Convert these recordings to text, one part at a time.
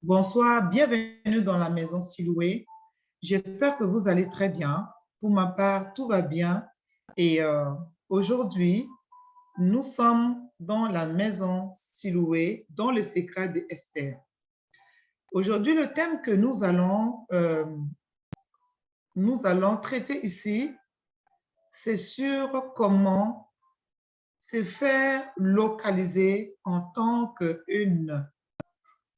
Bonsoir, bienvenue dans la maison Siloué. J'espère que vous allez très bien. Pour ma part, tout va bien. Et aujourd'hui, nous sommes dans la maison Siloué, dans le secret d'Esther. Aujourd'hui, le thème que nous allons traiter ici, c'est sur comment se faire localiser en tant qu'une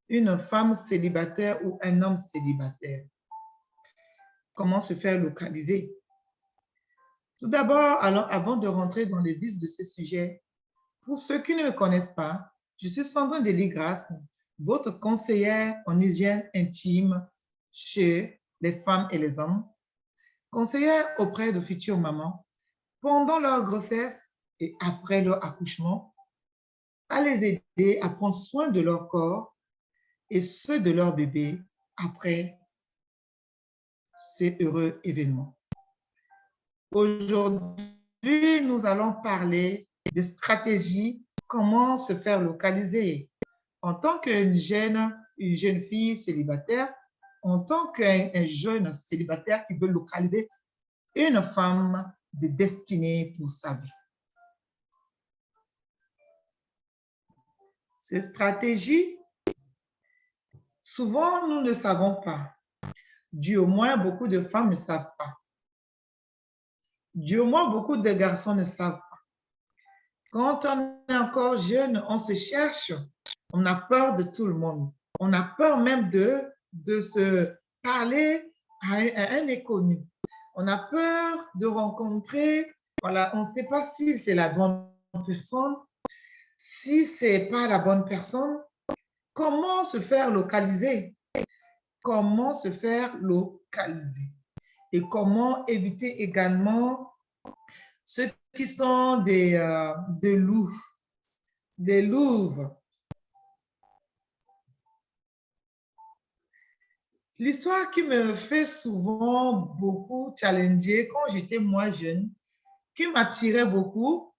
une femme célibataire ou un homme célibataire. Comment se faire localiser? Tout d'abord, alors, avant de rentrer dans les vices de ce sujet, pour ceux qui ne me connaissent pas, je suis Sandrine Deligras, votre conseillère en hygiène intime chez les femmes et les hommes, conseillère auprès de futures mamans pendant leur grossesse et après leur accouchement, à les aider à prendre soin de leur corps et ceux de leur bébé après ces heureux événements. Aujourd'hui, nous allons parler des stratégies, comment se faire localiser en tant qu'une jeune fille célibataire, en tant qu'un jeune célibataire qui veut localiser une femme de destinée pour sa vie. Ces stratégies, souvent, nous ne savons pas. Du moins, beaucoup de femmes ne savent pas. Du moins, beaucoup de garçons ne savent pas. Quand on est encore jeune, on se cherche, on a peur de tout le monde. On a peur même de se parler à un inconnu. On a peur de rencontrer, voilà, on ne sait pas si c'est la bonne personne, si ce n'est pas la bonne personne. Comment se faire localiser? Comment se faire localiser? Et comment éviter également ceux qui sont des loups, des louves. L'histoire qui me fait souvent beaucoup challenger quand j'étais moins jeune, qui m'attirait beaucoup,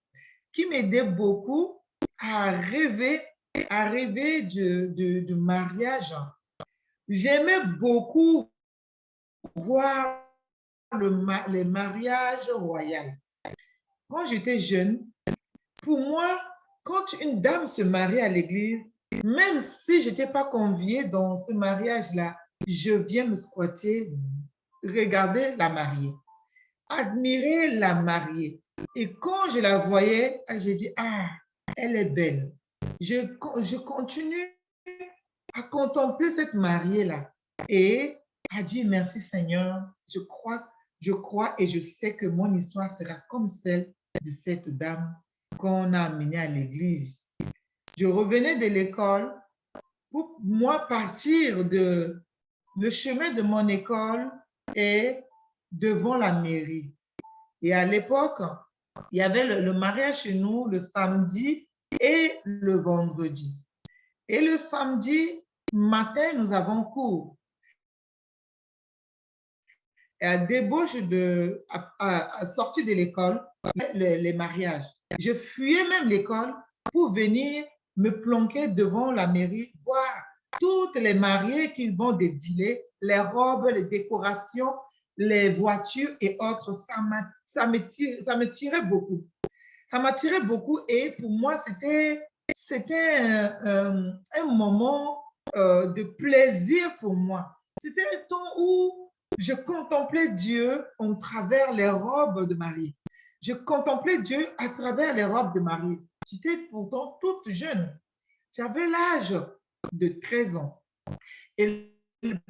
qui m'aidait beaucoup à rêver de mariage. J'aimais beaucoup voir les mariages royaux. Quand j'étais jeune, pour moi, quand une dame se marie à l'église, même si je n'étais pas conviée dans ce mariage-là, je viens me squatter, regarder la mariée, admirer la mariée. Et quand je la voyais, j'ai dit, ah, elle est belle. Je continue à contempler cette mariée-là et à dire merci Seigneur, je crois et je sais que mon histoire sera comme celle de cette dame qu'on a amenée à l'église. Je revenais de l'école pour moi partir de le chemin de mon école est devant la mairie. Et à l'époque, il y avait le mariage chez nous le samedi et le vendredi. Et le samedi matin, nous avons cours. Et à débauche à sortie de l'école, les mariages. Je fuyais même l'école pour venir me planquer devant la mairie, voir toutes les mariées qui vont défiler, les robes, les décorations, les voitures et autres. Ça me tirait beaucoup. Ça m'attirait beaucoup et pour moi, c'était un moment de plaisir pour moi. C'était un temps où je contemplais Dieu en travers les robes de Marie. Je contemplais Dieu à travers les robes de Marie. J'étais pourtant toute jeune. J'avais l'âge de 13 ans. Et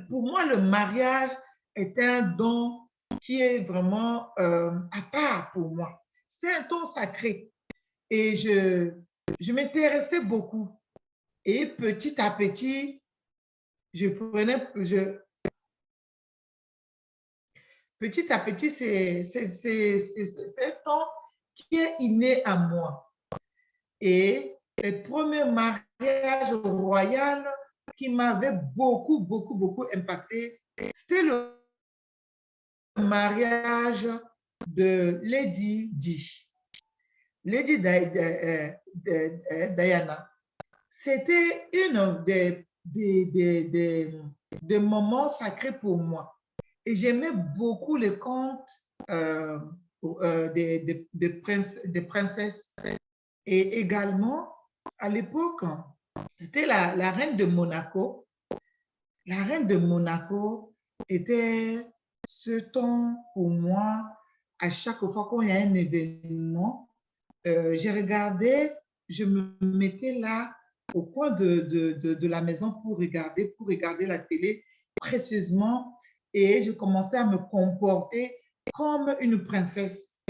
pour moi, le mariage est un don qui est vraiment à part pour moi. C'est un don sacré. Et je m'intéressais beaucoup. Et petit à petit, petit à petit, c'est un temps qui est inné à moi. Et le premier mariage royal qui m'avait beaucoup impacté, c'était le mariage de Lady Di. Lady Diana. C'était une des des moments sacrés pour moi. Et j'aimais beaucoup les contes des princesses. Et également, à l'époque, c'était la reine de Monaco. La reine de Monaco était ce temps pour moi, à chaque fois qu'il y a un événement, j'ai regardé, je me mettais là au coin de la maison pour regarder la télé précieusement et je commençais à me comporter comme une princesse,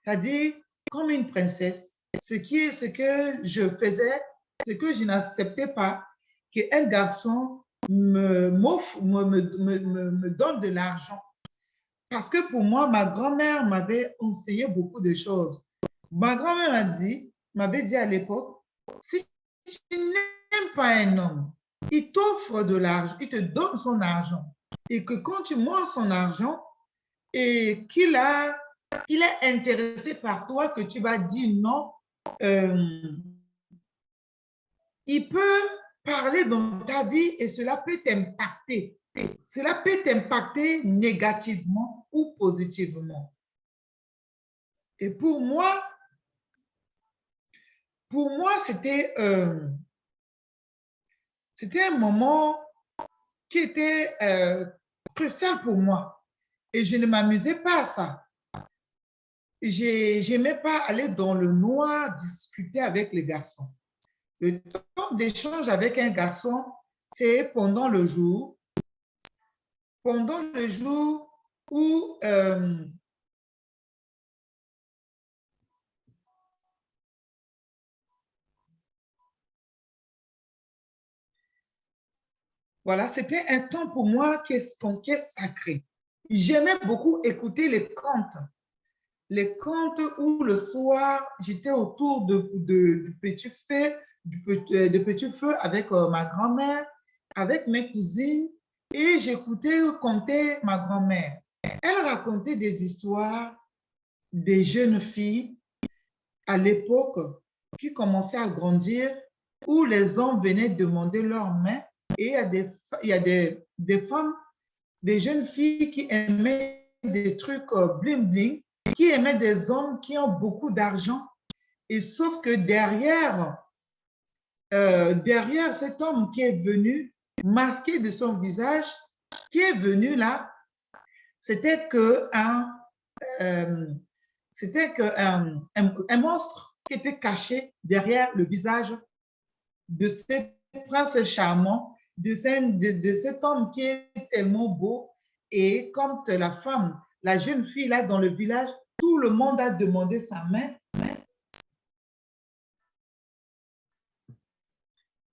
c'est-à-dire comme une princesse. Ce que je faisais, ce que je n'acceptais pas, qu'un garçon me donne de l'argent. Parce que pour moi, ma grand-mère m'avait enseigné beaucoup de choses. Ma grand-mère m'avait dit à l'époque, si tu n'aimes pas un homme, il t'offre de l'argent, il te donne son argent. Et que quand tu manges son argent et qu'il est intéressé par toi, que tu vas dire non, euh, il peut parler dans ta vie et cela peut t'impacter. Cela peut t'impacter négativement ou positivement. Et pour moi c'était un moment qui était crucial pour moi. Et je ne m'amusais pas à ça. Je n'aimais pas aller dans le noir discuter avec les garçons. Le temps d'échange avec un garçon, c'est pendant le jour où voilà, c'était un temps pour moi qui est sacré. J'aimais beaucoup écouter les contes où le soir, j'étais autour du petit feu, de petit feu avec ma grand-mère, avec mes cousines, et j'écoutais conter ma grand-mère. Elle racontait des histoires des jeunes filles à l'époque qui commençaient à grandir, où les hommes venaient demander leur main, et il y a des femmes, des jeunes filles qui aimaient des trucs bling bling, qui aimaient des hommes qui ont beaucoup d'argent. Et sauf que derrière cet homme qui est venu, masqué de son visage, qui est venu là, c'était que euh, un monstre qui était caché derrière le visage de ce prince charmant, de cet homme qui est tellement beau. Et quand la jeune fille là dans le village, tout le monde a demandé sa main.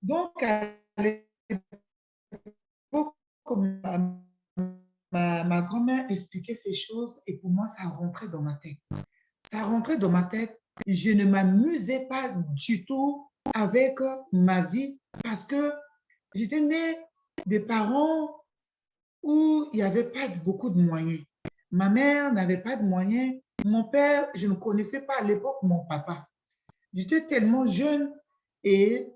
Donc, à l'époque, ma grand-mère expliquait ces choses et pour moi, ça rentrait dans ma tête. Ça rentrait dans ma tête. Je ne m'amusais pas du tout avec ma vie parce que j'étais née des parents où il n'y avait pas beaucoup de moyens. Ma mère n'avait pas de moyens. Mon père, je ne connaissais pas à l'époque mon papa. J'étais tellement jeune et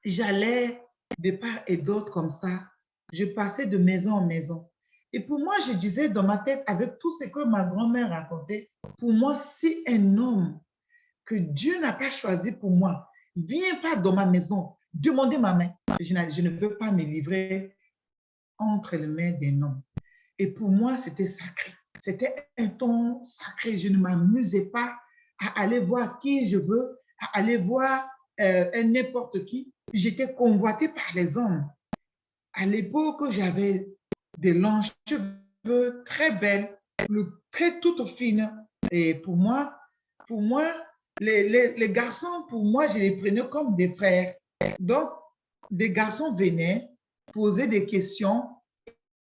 j'allais de part et d'autre comme ça. Je passais de maison en maison. Et pour moi, je disais dans ma tête, avec tout ce que ma grand-mère racontait, pour moi, si un homme que Dieu n'a pas choisi pour moi, vient pas dans ma maison, demander ma main, je ne veux pas me livrer entre les mains d'un homme. Et pour moi, c'était sacré. C'était un temps sacré. Je ne m'amusais pas à aller voir qui je veux, à aller voir n'importe qui. J'étais convoitée par les hommes. À l'époque, j'avais des longs cheveux très belles, très toutes fines. Et pour moi les garçons, pour moi, je les prenais comme des frères. Donc, des garçons venaient poser des questions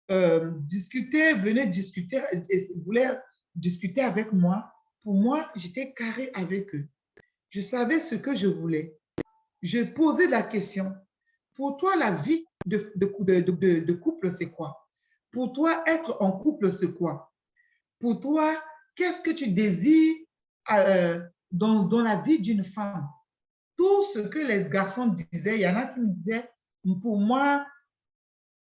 venaient discuter et voulaient discuter avec moi. Pour moi, j'étais carré avec eux. Je savais ce que je voulais. Je posais la question. Pour toi, la vie de couple, c'est quoi? Pour toi, être en couple, c'est quoi? Pour toi, qu'est-ce que tu désires dans la vie d'une femme? Tout ce que les garçons disaient, il y en a qui me disaient, pour moi,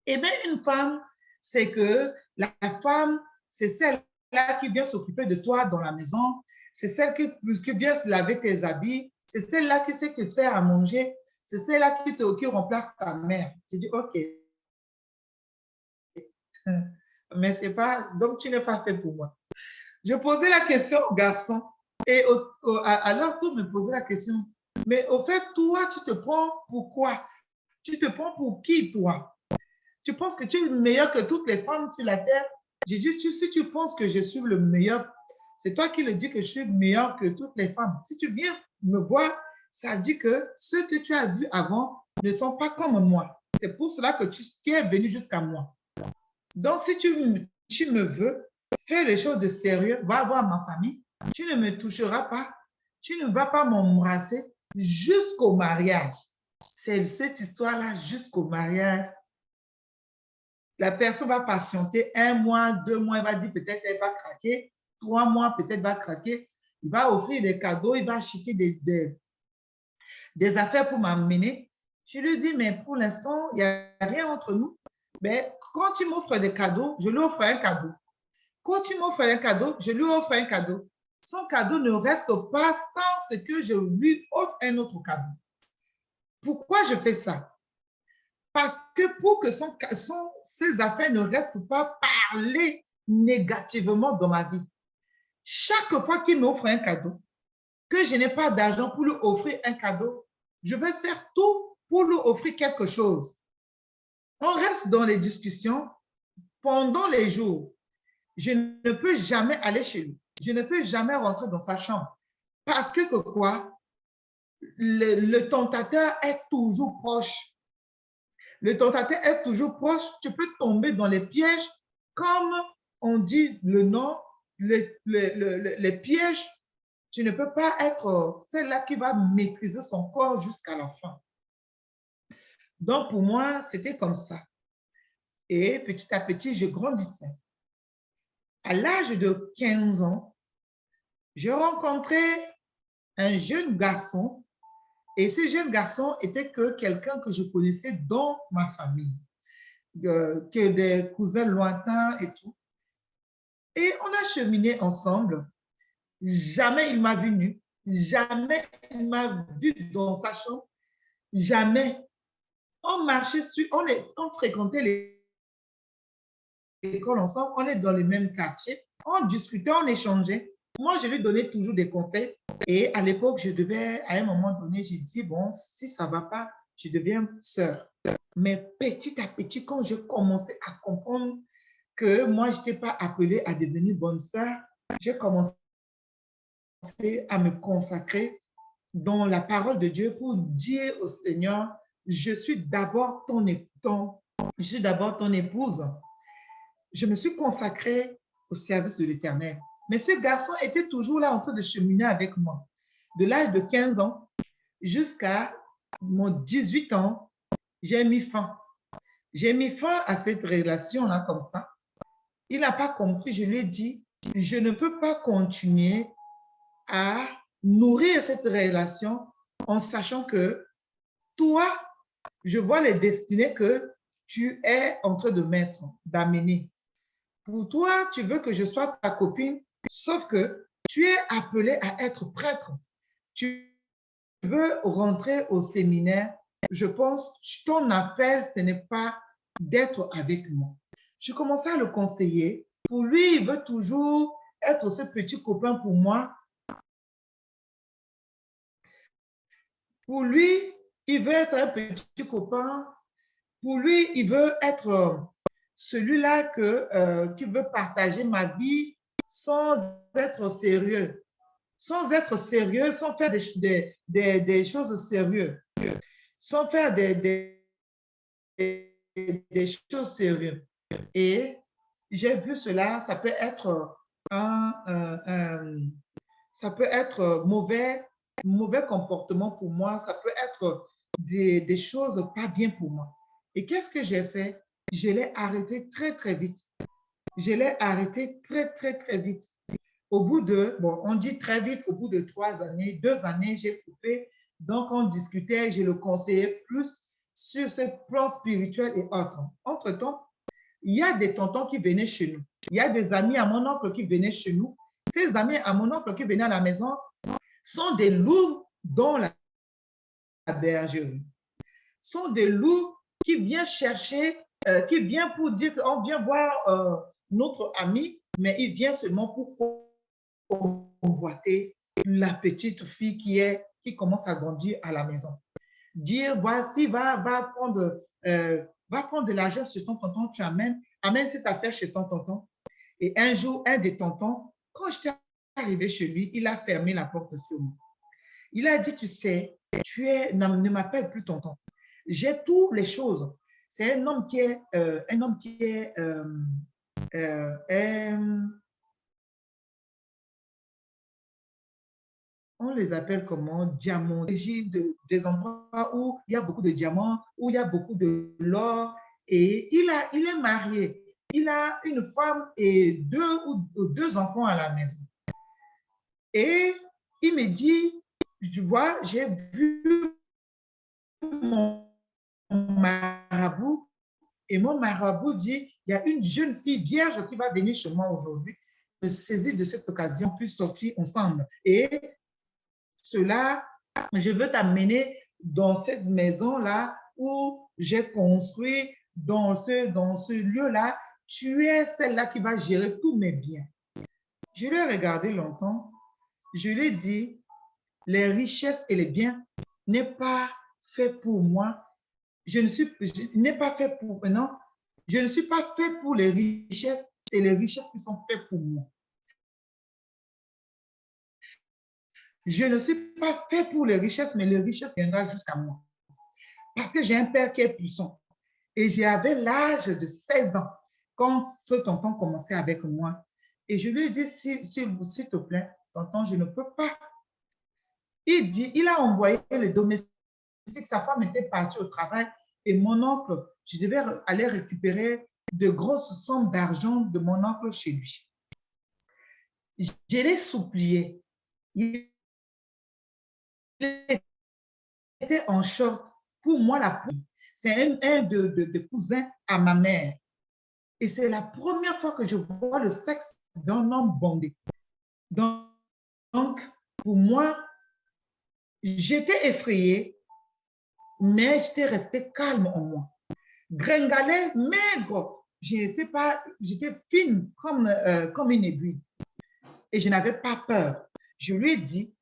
aimer une femme, c'est que la femme, c'est celle-là qui vient s'occuper de toi dans la maison, c'est celle qui vient se laver tes habits, c'est celle-là qui sait te faire à manger, c'est celle-là qui remplace ta mère. Tu dis, OK, mais c'est pas, donc tu n'es pas fait pour moi. Je posais la question au garçon et à leur tour me posait la question, mais au fait, toi, tu te prends pour quoi? Tu te prends pour qui, toi? Tu penses que tu es meilleur que toutes les femmes sur la terre? J'ai dit, si tu penses que je suis le meilleur, c'est toi qui le dis que je suis meilleur que toutes les femmes. Si tu viens me voir, ça dit que ceux que tu as vus avant ne sont pas comme moi. C'est pour cela que tu es venu jusqu'à moi. Donc, si tu me veux, fais les choses de sérieux, va voir ma famille, tu ne me toucheras pas, tu ne vas pas m'embrasser jusqu'au mariage. C'est cette histoire-là jusqu'au mariage. La personne va patienter 1 mois, 2 mois, elle va dire peut-être elle va craquer, 3 mois peut-être va craquer, il va offrir des cadeaux, il va acheter des affaires pour m'amener. Je lui dis, mais pour l'instant, il n'y a rien entre nous. Mais quand tu m'offres des cadeaux, je lui offre un cadeau. Quand tu m'offres un cadeau, je lui offre un cadeau. Son cadeau ne reste pas sans ce que je lui offre un autre cadeau. Pourquoi je fais ça? Parce que pour que ses affaires ne restent pas parlées négativement dans ma vie, chaque fois qu'il m'offre un cadeau, que je n'ai pas d'argent pour lui offrir un cadeau, je vais faire tout pour lui offrir quelque chose. On reste dans les discussions pendant les jours. Je ne peux jamais aller chez lui. Je ne peux jamais rentrer dans sa chambre. Parce que quoi? Le tentateur est toujours proche. Le tentateur est toujours proche. Tu peux tomber dans les pièges. Comme on dit le nom, les pièges, tu ne peux pas être celle-là qui va maîtriser son corps jusqu'à la fin. Donc, pour moi, c'était comme ça. Et petit à petit, je grandissais. À l'âge de 15 ans, j'ai rencontré un jeune garçon et ce jeune garçon était que quelqu'un que je connaissais dans ma famille, que des cousins lointains et tout. Et on a cheminé ensemble. Jamais il m'a vu nu, jamais il m'a vu dans sa chambre, jamais. On marchait on fréquentait l'école ensemble, on est dans le même quartier, on discutait, on échangeait. Moi, je lui donnais toujours des conseils. Et à l'époque, à un moment donné, j'ai dit, bon, si ça ne va pas, je deviens sœur. Mais petit à petit, quand je commençais à comprendre que moi, je n'étais pas appelée à devenir bonne sœur, j'ai commencé à me consacrer dans la parole de Dieu pour dire au Seigneur, je suis d'abord ton épouse. Je me suis consacrée au service de l'Éternel. Mais ce garçon était toujours là en train de cheminer avec moi. De l'âge de 15 ans jusqu'à mon 18 ans, j'ai mis fin. J'ai mis fin à cette relation-là comme ça. Il n'a pas compris. Je lui ai dit, je ne peux pas continuer à nourrir cette relation en sachant que toi, je vois les destinées que tu es en train de mettre, d'amener. Pour toi, tu veux que je sois ta copine, sauf que tu es appelé à être prêtre. Tu veux rentrer au séminaire. Je pense que ton appel, ce n'est pas d'être avec moi. Je commençais à le conseiller. Pour lui, il veut toujours être ce petit copain pour moi. Pour lui, il veut être un petit copain. Pour lui, il veut être celui-là qui veut partager ma vie sans être sérieux. Sans être sérieux, sans faire des choses sérieuses. Sans faire des choses sérieuses. Et j'ai vu cela, ça peut être ça peut être mauvais comportement pour moi, ça peut être des choses pas bien pour moi. Et qu'est-ce que j'ai fait? Je l'ai arrêté très, très vite. Je l'ai arrêté très, très, très vite. Au bout de, bon, on dit très vite, au bout de 3 années, 2 années, j'ai coupé. Donc, on discutait, je le conseillais plus. sur ce plan spirituel et autres. Entre-temps, il y a des tontons qui venaient chez nous. Il y a des amis à mon oncle qui venaient chez nous. Ces amis à mon oncle qui venaient à la maison sont des loups dans la bergerie. Sont des loups qui viennent chercher, qui viennent pour dire qu'on vient voir notre ami, mais il vient seulement pour convoiter la petite fille qui commence à grandir à la maison. Dire, voici, va prendre de l'argent sur ton tonton, tu amène cette affaire chez ton tonton. Et un jour, un des tontons, quand je suis arrivé chez lui, il a fermé la porte sur moi. Il a dit, tu sais, ne m'appelle plus tonton. J'ai toutes les choses. C'est un homme qui est, on les appelle comment? Diamants. Des endroits où il y a beaucoup de diamants, où il y a beaucoup de l'or. Et il est marié. Il a une femme et deux enfants à la maison. Et il me dit, tu vois, j'ai vu mon marabout et mon marabout dit, il y a une jeune fille vierge qui va venir chez moi aujourd'hui. Je saisis de cette occasion, puis sortir ensemble. Et cela, je veux t'amener dans cette maison-là où j'ai construit, dans ce lieu-là. Tu es celle-là qui va gérer tous mes biens. Je l'ai regardé longtemps. Je lui ai dit, les richesses et les biens n'est pas fait pour moi. Je ne suis pas fait pour maintenant. Je ne suis pas fait pour les richesses. C'est les richesses qui sont faites pour moi. Je ne suis pas fait pour les richesses, mais les richesses viendront jusqu'à moi. Parce que j'ai un père qui est puissant. Et j'avais l'âge de 16 ans quand ce tonton commençait avec moi. Et je lui ai dit, s'il te plaît, tonton, je ne peux pas. Il a envoyé les domestiques. Sa femme était partie au travail et mon oncle, je devais aller récupérer de grosses sommes d'argent de mon oncle chez lui. Je l'ai supplié. Il était en short. Pour moi, c'est un de cousins à ma mère. Et c'est la première fois que je vois le sexe d'un homme bondé. Donc, pour moi, j'étais effrayée, mais j'étais restée calme en moi. Gringalet, maigre, j'étais fine comme une aiguille. Et je n'avais pas peur. Je lui ai dit,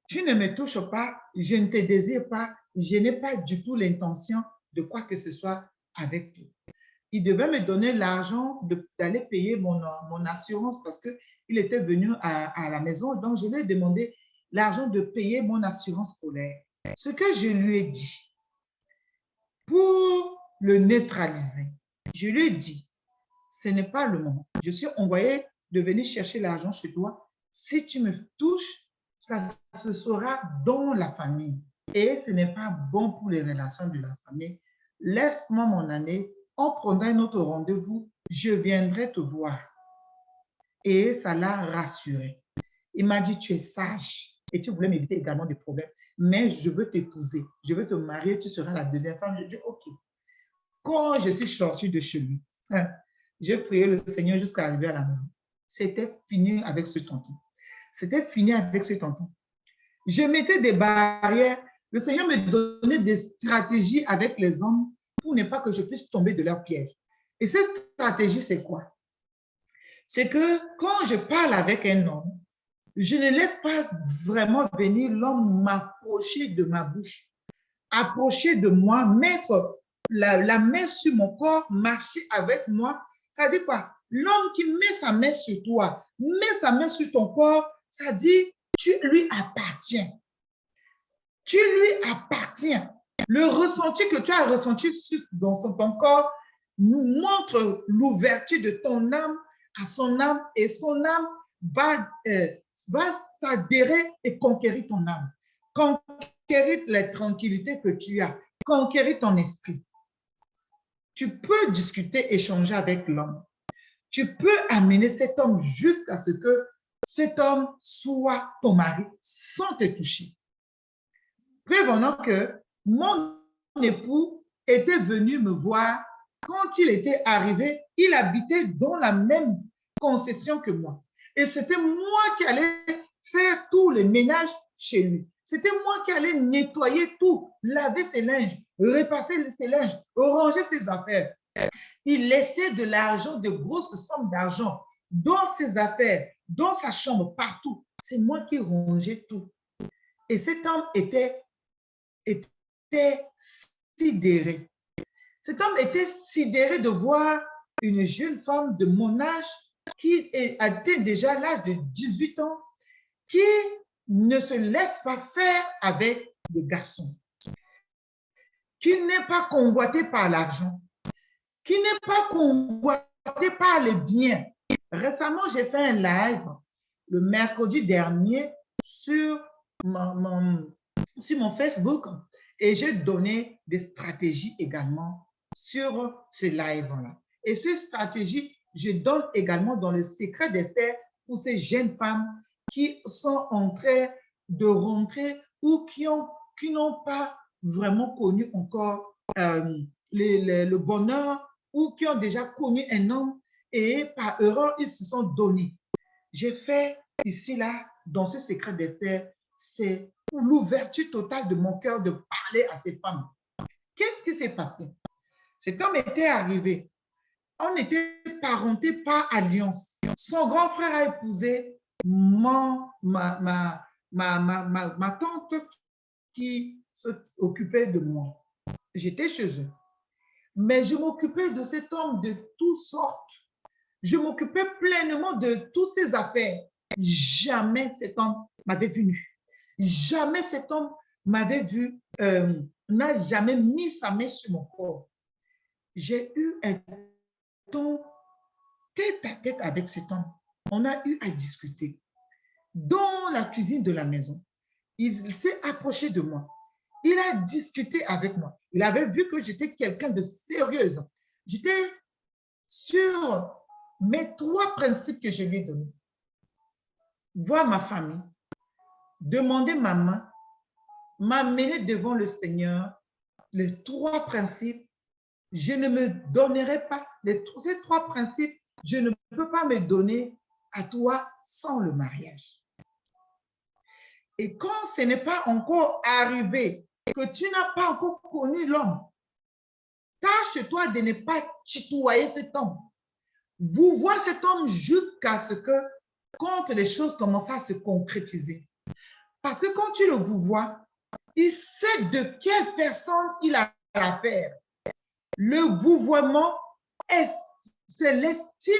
tu ne me touches pas, je ne te désire pas, je n'ai pas du tout l'intention de quoi que ce soit avec toi. Il devait me donner l'argent d'aller payer mon assurance parce qu'il était venu à la maison. Donc, je lui ai demandé l'argent de payer mon assurance scolaire. Ce que je lui ai dit, pour le neutraliser, je lui ai dit, ce n'est pas le moment. Je suis envoyé de venir chercher l'argent chez toi. Si tu me touches, ça se sera dans la famille. Et ce n'est pas bon pour les relations de la famille. Laisse-moi mon année, on prendra un autre rendez-vous, je viendrai te voir. Et ça l'a rassuré. Il m'a dit, tu es sage et tu voulais m'éviter également des problèmes, mais je veux t'épouser, je veux te marier, tu seras la deuxième femme. Je dis, ok. Quand je suis sortie de chez lui, j'ai prié le Seigneur jusqu'à arriver à la maison. C'était fini avec ce tonton. C'était fini avec ce tonton. Je mettais des barrières. Le Seigneur me donnait des stratégies avec les hommes pour ne pas que je puisse tomber de leur piège. Et cette stratégie, c'est quoi? C'est que quand je parle avec un homme, je ne laisse pas vraiment venir l'homme m'approcher de ma bouche, approcher de moi, mettre la main sur mon corps, marcher avec moi. Ça dit quoi? L'homme qui met sa main sur toi, met sa main sur ton corps, ça dit tu lui appartiens. Tu lui appartiens. Le ressenti que tu as ressenti dans ton corps nous montre l'ouverture de ton âme à son âme et son âme va s'adhérer et conquérir ton âme. Conquérir la tranquillité que tu as. Conquérir ton esprit. Tu peux discuter, échanger avec l'homme. Tu peux amener cet homme jusqu'à ce que cet homme soit ton mari sans te toucher. Prévenant que mon époux était venu me voir. Quand il était arrivé, il habitait dans la même concession que moi. Et c'était moi qui allais faire tout le ménage chez lui. C'était moi qui allais nettoyer tout, laver ses linges, repasser ses linges, ranger ses affaires. Il laissait de l'argent, de grosses sommes d'argent dans ses affaires, dans sa chambre, partout. C'est moi qui rangeais tout. Et cet homme était sidéré. Cet homme était sidéré de voir une jeune femme de mon âge qui atteint déjà l'âge de 18 ans, qui ne se laisse pas faire avec des garçons, qui n'est pas convoité par l'argent, qui n'est pas convoité par les biens. Récemment, j'ai fait un live le mercredi dernier sur mon Facebook et j'ai donné des stratégies également sur ce live-là. Et ces stratégies, je donne également dans le secret d'Esther pour ces jeunes femmes qui sont en train de rentrer ou qui n'ont pas vraiment connu encore le bonheur ou qui ont déjà connu un homme et par erreur, ils se sont donnés. J'ai fait ici, là, dans ce secret d'Esther, c'est l'ouverture totale de mon cœur de parler à ces femmes. Qu'est-ce qui s'est passé? Cet homme était arrivé. On était parentés par alliance. Son grand frère a épousé ma tante qui s'occupait de moi. J'étais chez eux. Mais je m'occupais de cet homme de toutes sortes. Je m'occupais pleinement de toutes ses affaires. Jamais cet homme m'avait vu nu. Jamais cet homme m'avait vu, n'a jamais mis sa main sur mon corps. J'ai eu un temps tête à tête avec cet homme. On a eu à discuter. Dans la cuisine de la maison, il s'est approché de moi. Il a discuté avec moi. Il avait vu que j'étais quelqu'un de sérieuse. J'étais sur mes 3 principes que je lui ai donnés. Voir ma famille, demander ma main, m'amener devant le Seigneur. Les 3 principes, je ne me donnerai pas. Ces 3 principes, je ne peux pas me donner à toi sans le mariage. Et quand ce n'est pas encore arrivé, que tu n'as pas encore connu l'homme, tâche-toi de ne pas tutoyer cet homme. Vous voyez cet homme jusqu'à ce que, quand les choses commencent à se concrétiser. Parce que quand tu le vois, il sait de quelle personne il a affaire. Le vouvoiement, c'est l'estime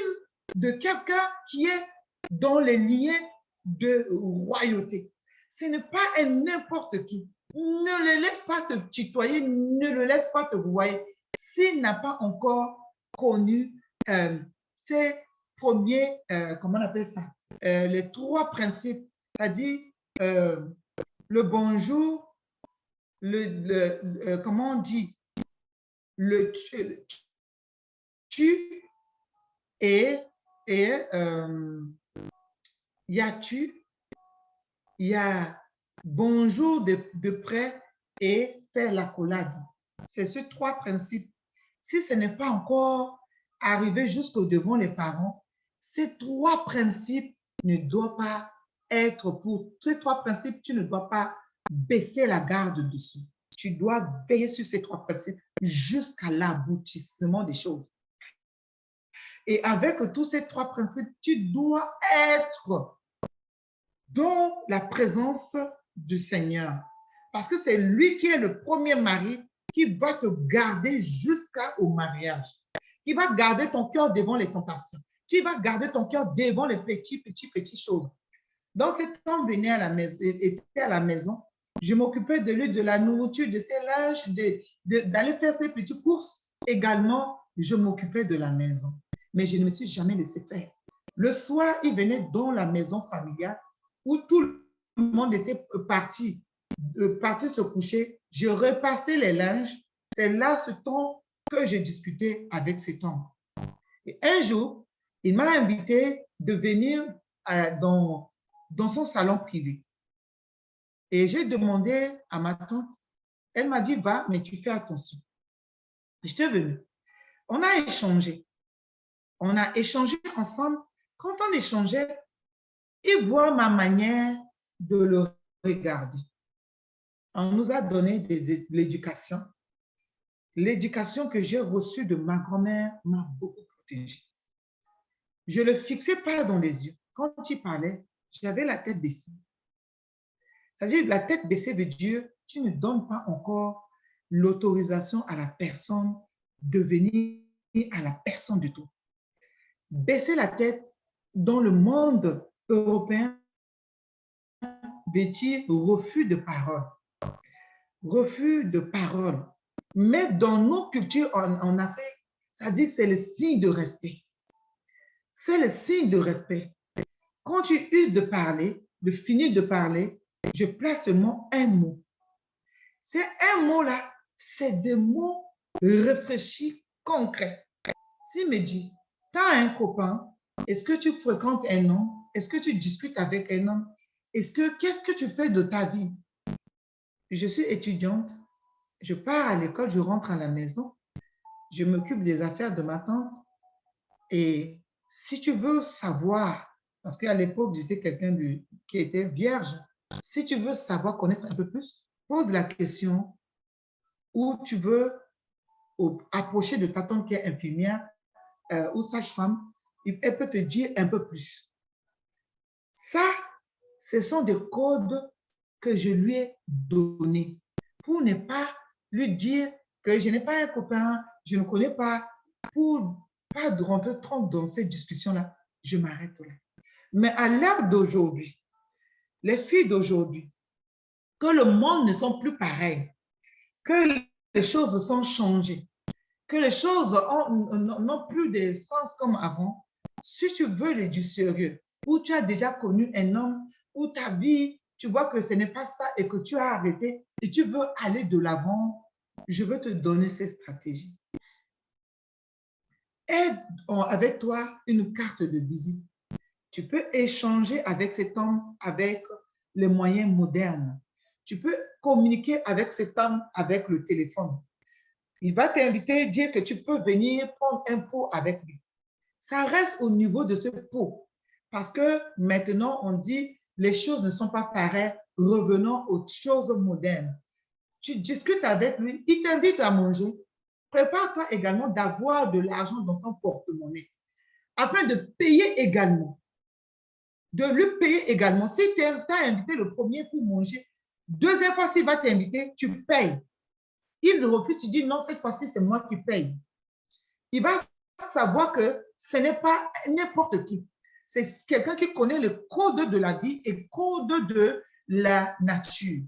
de quelqu'un qui est dans les liens de royauté. Ce n'est pas un n'importe qui. Ne le laisse pas te tutoyer, ne le laisse pas te vouvoyer s'il n'a pas encore connu ces premiers, comment on appelle ça, les 3 principes, c'est-à-dire le bonjour, comment on dit, le tu et y a-tu, il y a bonjour de près et faire l'accolade. C'est ces 3 principes. Si ce n'est pas encore arrivé jusqu'au devant les parents, ces 3 principes ne doivent pas être pour ces 3 principes, tu ne dois pas baisser la garde dessus. Tu dois veiller sur ces 3 principes jusqu'à l'aboutissement des choses. Et avec tous ces 3 principes, tu dois être dans la présence du Seigneur. Parce que c'est lui qui est le premier mari qui va te garder jusqu'au mariage, qui va garder ton cœur devant les tentations, qui va garder ton cœur devant les petites choses. Donc, cet homme venait à la maison, était à la maison. Je m'occupais de lui, de la nourriture, de ses linges, d'aller faire ses petites courses. Également, je m'occupais de la maison. Mais je ne me suis jamais laissé faire. Le soir, il venait dans la maison familiale où tout le monde était parti se coucher. Je repassais les linges. C'est là ce temps que j'ai discuté avec cet homme. Et un jour, il m'a invité de venir dans son salon privé. Et j'ai demandé à ma tante, Elle m'a dit, va, mais tu fais attention. J'étais venue. On a échangé. On a échangé ensemble. Quand on échangeait, il voit ma manière de le regarder. On nous a donné de l'éducation. L'éducation que j'ai reçue de ma grand-mère m'a beaucoup protégée. Je ne le fixais pas dans les yeux. Quand il parlait, j'avais la tête baissée. C'est-à-dire, la tête baissée veut dire, tu ne donnes pas encore l'autorisation à la personne de venir à la personne du tout. Baisser la tête dans le monde européen veut dire refus de parole. Refus de parole. Mais dans nos cultures en Afrique, ça dit que c'est le signe de respect. C'est le signe de respect. Quand tu uses de parler, de finir de parler, je place seulement un mot. C'est un mot-là, c'est des mots réfléchis, concrets. S'il me dit, tu as un copain, est-ce que tu fréquentes un homme? Est-ce que tu discutes avec un homme? Qu'est-ce que tu fais de ta vie? Je suis étudiante, je pars à l'école, je rentre à la maison, je m'occupe des affaires de ma tante. Et si tu veux savoir, parce qu'à l'époque, j'étais quelqu'un qui était vierge, si tu veux savoir, connaître un peu plus, pose la question où tu veux approcher de ta tante qui est infirmière ou sage-femme, elle peut te dire un peu plus. Ça, ce sont des codes que je lui ai donnés pour ne pas lui dire que je n'ai pas un copain, je ne connais pas, pour pas de rentrer trop dans cette discussion-là. Je m'arrête là. Mais à l'heure d'aujourd'hui, les filles d'aujourd'hui, que le monde ne sont plus pareils, que les choses sont changées, que les choses n'ont plus de sens comme avant, si tu veux du sérieux, ou tu as déjà connu un homme, ou ta vie, tu vois que ce n'est pas ça et que tu as arrêté et tu veux aller de l'avant, je veux te donner cette stratégie. Aide avec toi une carte de visite. Tu peux échanger avec cet homme avec les moyens modernes. Tu peux communiquer avec cet homme avec le téléphone. Il va t'inviter, dire que tu peux venir prendre un pot avec lui. Ça reste au niveau de ce pot. Parce que maintenant, on dit, les choses ne sont pas pareilles, revenons aux choses modernes. Tu discutes avec lui, il t'invite à manger. Prépare-toi également d'avoir de l'argent dans ton porte-monnaie afin de payer également. De lui payer également. Si tu as invité le premier pour manger, deuxième fois, s'il va t'inviter, tu payes. Il refuse, tu dis non, cette fois-ci, c'est moi qui paye. Il va savoir que ce n'est pas n'importe qui. C'est quelqu'un qui connaît le code de la vie et le code de la nature.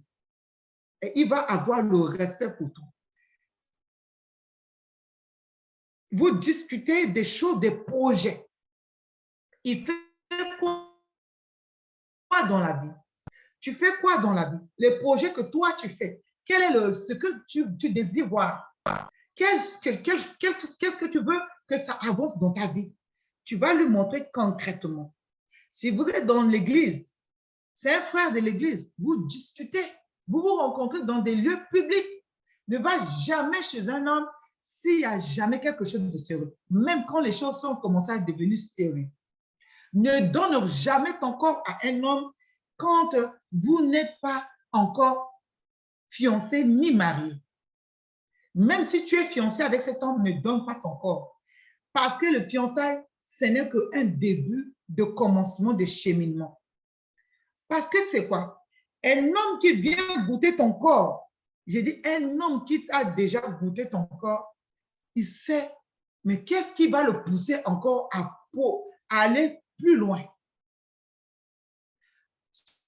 Et il va avoir le respect pour toi. Vous discutez des choses, des projets. Il fait quoi dans la vie? Tu fais quoi dans la vie? Les projets que toi, tu fais. Quel est ce que tu désires voir? Qu'est-ce que tu veux que ça avance dans ta vie? Tu vas lui montrer concrètement. Si vous êtes dans l'église, c'est un frère de l'église, vous discutez, vous vous rencontrez dans des lieux publics. Ne va jamais chez un homme s'il n'y a jamais quelque chose de sérieux. Même quand les choses sont commencées à devenir sérieuses. Ne donne jamais ton corps à un homme quand vous n'êtes pas encore fiancé ni marié. Même si tu es fiancé avec cet homme, ne donne pas ton corps. Parce que le fiançailles, ce n'est qu'un début de commencement de cheminement. Parce que tu sais quoi? Un homme qui vient goûter ton corps, j'ai dit un homme qui a déjà goûté ton corps, il sait, mais qu'est-ce qui va le pousser encore à aller plus loin?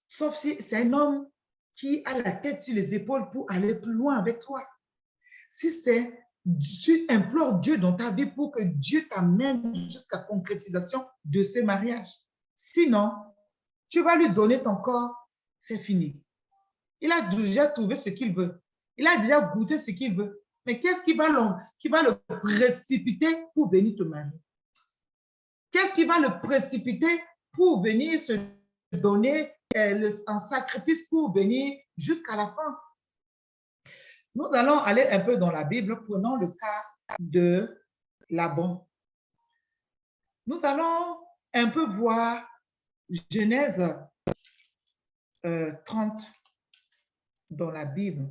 Sauf si c'est un homme qui a la tête sur les épaules pour aller plus loin avec toi. Si tu implores Dieu dans ta vie pour que Dieu t'amène jusqu'à la concrétisation de ce mariage. Sinon, tu vas lui donner ton corps, c'est fini. Il a déjà trouvé ce qu'il veut. Il a déjà goûté ce qu'il veut. Mais qu'est-ce qui va le précipiter pour venir te marier? Qu'est-ce qui va le précipiter pour venir se donner un sacrifice pour venir jusqu'à la fin? Nous allons aller un peu dans la Bible. Prenons le cas de Laban. Nous allons un peu voir Genèse 30 dans la Bible.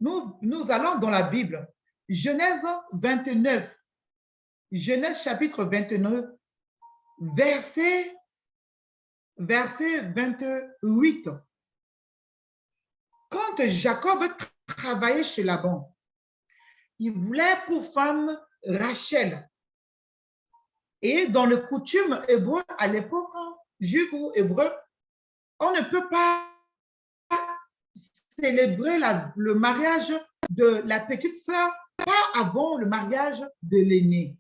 Nous allons dans la Bible. Genèse 29. Genèse chapitre 29, verset 28. Quand Jacob travaillait chez Laban, il voulait pour femme Rachel. Et dans le coutume hébreu, à l'époque, juif ou hébreu, on ne peut pas célébrer le mariage de la petite sœur, pas avant le mariage de l'aîné.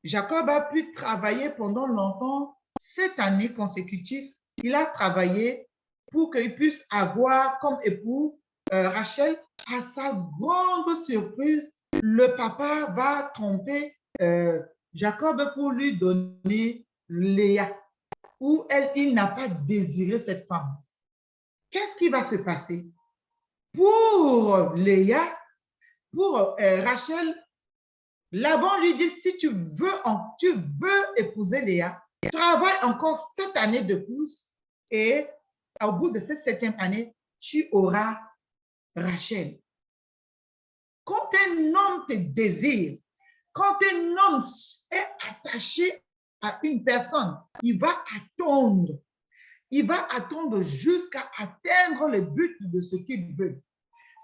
Jacob a pu travailler pendant longtemps, 7 années consécutives. Il a travaillé pour qu'il puisse avoir comme époux Rachel. À sa grande surprise, le papa va tromper Jacob pour lui donner Léa, où il n'a pas désiré cette femme. Qu'est-ce qui va se passer? Pour Léa, pour Rachel, Laban lui dit, si tu veux épouser Léa, travaille encore 7 années de plus et au bout de cette 7e année, tu auras Rachel. Quand un homme te désire, quand un homme est attaché à une personne, il va attendre. Il va attendre jusqu'à atteindre le but de ce qu'il veut.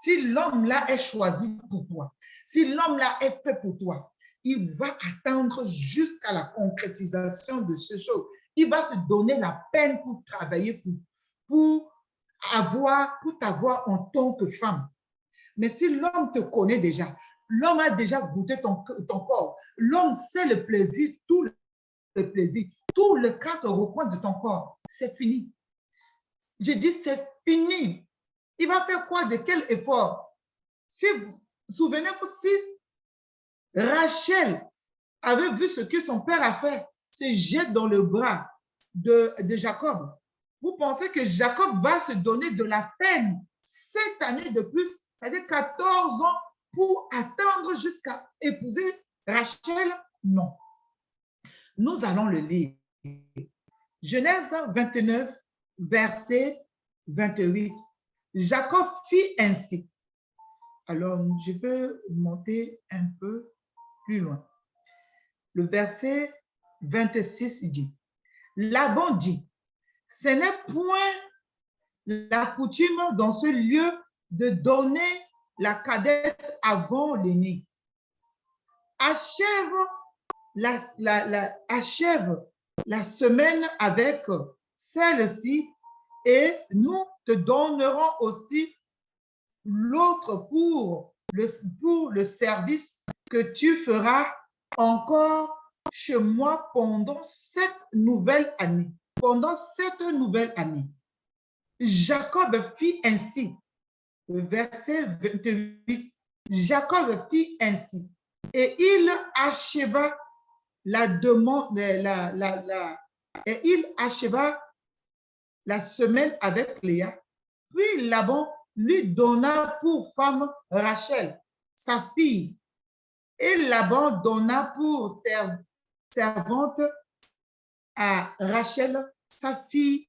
Si l'homme-là est choisi pour toi, si l'homme-là est fait pour toi, il va attendre jusqu'à la concrétisation de ces choses. Il va se donner la peine pour travailler, pour t'avoir en tant que femme. Mais si l'homme te connaît déjà, l'homme a déjà goûté ton corps, l'homme sait le plaisir, tout le plaisir, tout le 4 recoins de ton corps, c'est fini. Je dis c'est fini. Il va faire quoi? De quel effort? Si vous souvenez-vous, si Rachel avait vu ce que son père a fait, se jette dans le bras de Jacob, vous pensez que Jacob va se donner de la peine 7 années de plus, c'est-à-dire 14 ans, pour attendre jusqu'à épouser Rachel? Non. Nous allons le lire. Genèse 29, verset 28. Jacob fit ainsi. Alors, je peux monter un peu plus loin. Le verset 26 dit, Laban dit, ce n'est point la coutume dans ce lieu de donner la cadette avant l'aîné. Achève la semaine avec celle-ci et nous te donnerons aussi l'autre pour le service que tu feras encore chez moi pendant 7 nouvelles années. Pendant 7 nouvelles années. Jacob fit ainsi. Verset 28. Jacob fit ainsi. Et il acheva et il acheva la semaine avec Léa. Puis Laban lui donna pour femme Rachel, sa fille. Et Laban donna pour servante à Rachel, sa fille,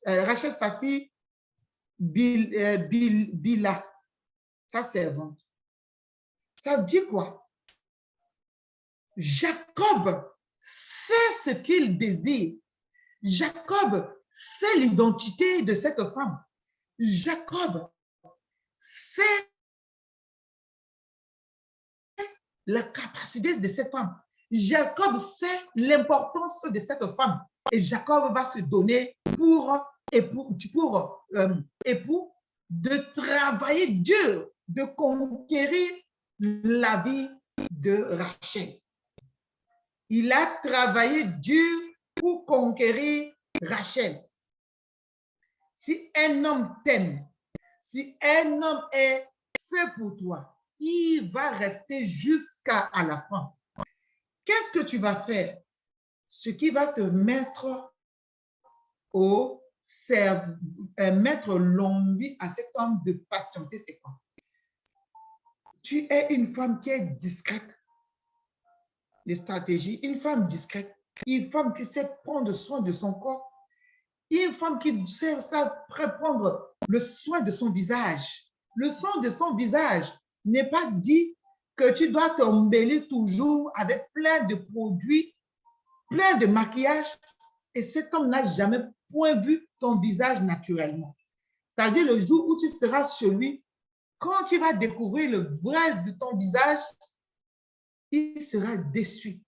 Rachel, sa fille, Bila, sa servante. Ça dit quoi? Jacob sait ce qu'il désire. Jacob sait l'identité de cette femme. Jacob sait la capacité de cette femme. Jacob sait l'importance de cette femme. Et Jacob va se donner pour époux de travailler dur, de conquérir la vie de Rachel. Il a travaillé dur pour conquérir Rachel. Si un homme t'aime, si un homme est fait pour toi, il va rester jusqu'à la fin. Qu'est-ce que tu vas faire? Ce qui va te mettre mettre l'ennui à cet homme de patienter, c'est quoi? Tu es une femme qui est discrète, les stratégies, une femme discrète, une femme qui sait prendre soin de son corps, une femme qui sait prendre le soin de son visage. Le soin de son visage n'est pas dit que tu dois t'embellir toujours avec plein de produits, plein de maquillage, et cet homme n'a jamais point vu ton visage naturellement. C'est-à-dire le jour où tu seras chez lui, quand tu vas découvrir le vrai de ton visage, il sera déçu.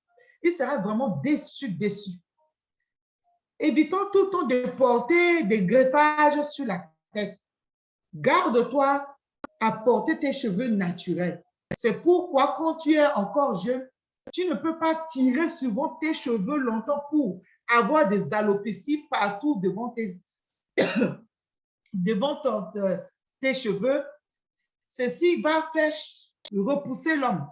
Il sera vraiment déçu. Évitons tout le temps de porter des greffages sur la tête. Garde-toi à porter tes cheveux naturels. C'est pourquoi quand tu es encore jeune, tu ne peux pas tirer souvent tes cheveux longtemps pour avoir des alopécies partout devant tes cheveux. Ceci va faire repousser l'homme.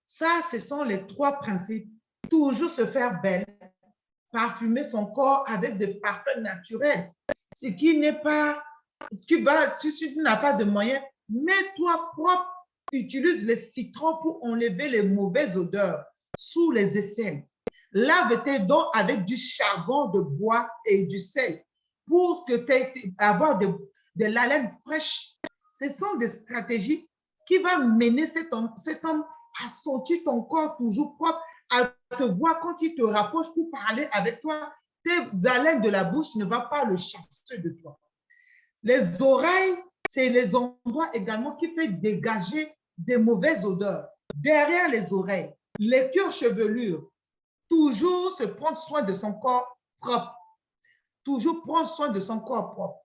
Ça, ce sont les 3 principes. Toujours se faire belle, parfumer son corps avec des parfums naturels. Ce qui n'est pas, si tu n'as pas de moyens, mets-toi propre, utilise le citron pour enlever les mauvaises odeurs sous les aisselles. Lave tes dents avec du charbon de bois et du sel pour avoir de l'haleine fraîche. Ce sont des stratégies qui vont mener cet homme à sentir ton corps toujours propre, à te voir quand il te rapproche pour parler avec toi. Tes haleines de la bouche ne vont pas le chasser de toi. Les oreilles, c'est les endroits également qui font dégager des mauvaises odeurs. Derrière les oreilles, les cuirs-chevelures, toujours se prendre soin de son corps propre. Toujours prendre soin de son corps propre.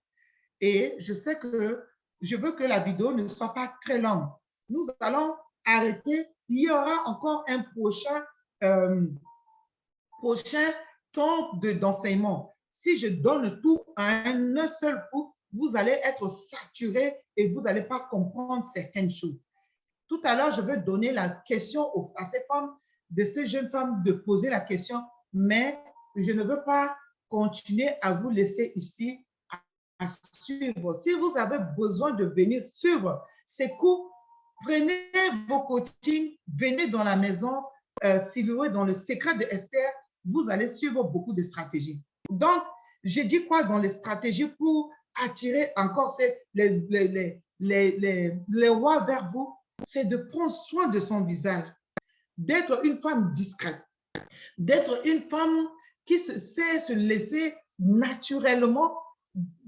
Et je sais que je veux que la vidéo ne soit pas très longue. Nous allons arrêter. Il y aura encore un prochain temps d'enseignement. Si je donne tout à un seul coup, vous allez être saturé et vous n'allez pas comprendre certaines choses. Tout à l'heure, je vais donner la question à ces femmes, de ces jeunes femmes, de poser la question, mais je ne veux pas continuer à vous laisser ici à suivre. Si vous avez besoin de venir suivre ces cours, prenez vos coachings, venez dans la maison, Siloué, dans le secret de Esther, vous allez suivre beaucoup de stratégies. Donc, j'ai dit quoi dans les stratégies pour attirer encore les rois vers vous? C'est de prendre soin de son visage, d'être une femme discrète, d'être une femme qui sait se laisser naturellement,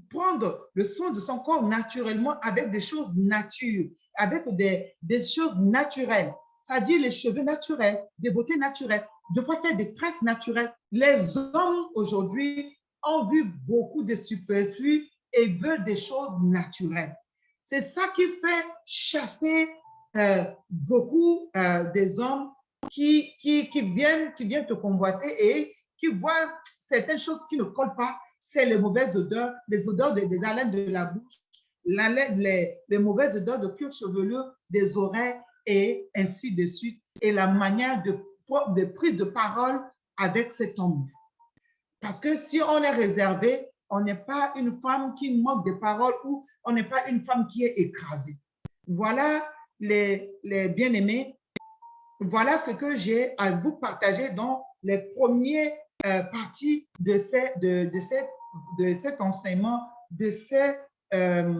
prendre le soin de son corps naturellement avec des choses nature, avec des choses naturelles, c'est-à-dire les cheveux naturels, des beautés naturelles, de pouvoir faire des tresses naturelles. Les hommes aujourd'hui ont vu beaucoup de superflus et veulent des choses naturelles. C'est ça qui fait chasser beaucoup des hommes qui viennent te convoiter et qui voient certaines choses qui ne collent pas. C'est les mauvaises odeurs, les odeurs des haleines de la bouche, les mauvaises odeurs de cuir chevelu, des oreilles et ainsi de suite. Et la manière de prise de parole avec cet homme. Parce que si on est réservé, on n'est pas une femme qui manque de paroles ou on n'est pas une femme qui est écrasée. Voilà les bien-aimés. Voilà ce que j'ai à vous partager dans les premières parties de cet enseignement, de ces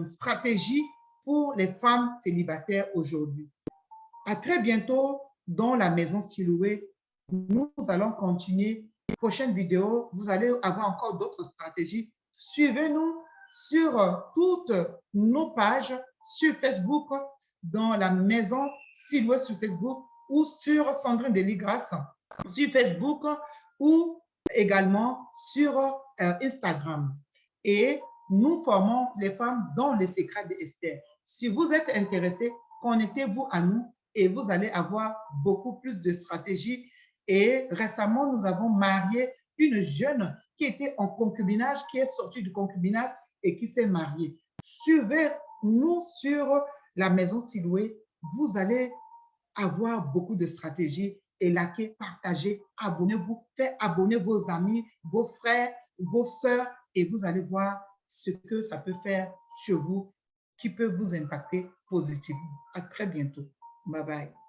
stratégies pour les femmes célibataires aujourd'hui. À très bientôt dans la maison Siloué. Nous allons continuer. Prochaine vidéo, vous allez avoir encore d'autres stratégies. Suivez-nous sur toutes nos pages sur Facebook, dans la maison Siloué sur Facebook ou sur Sandrine Deligras sur Facebook ou également sur Instagram. Et nous formons les femmes dans les secrets d'Esther. Si vous êtes intéressés, connectez-vous à nous et vous allez avoir beaucoup plus de stratégies. Et récemment, nous avons marié une jeune qui était en concubinage, qui est sortie du concubinage et qui s'est mariée. Suivez-nous sur la maison Siloué, vous allez avoir beaucoup de stratégies et liker, partager, abonnez-vous, faites abonner vos amis, vos frères, vos sœurs et vous allez voir ce que ça peut faire chez vous qui peut vous impacter positivement. À très bientôt. Bye bye.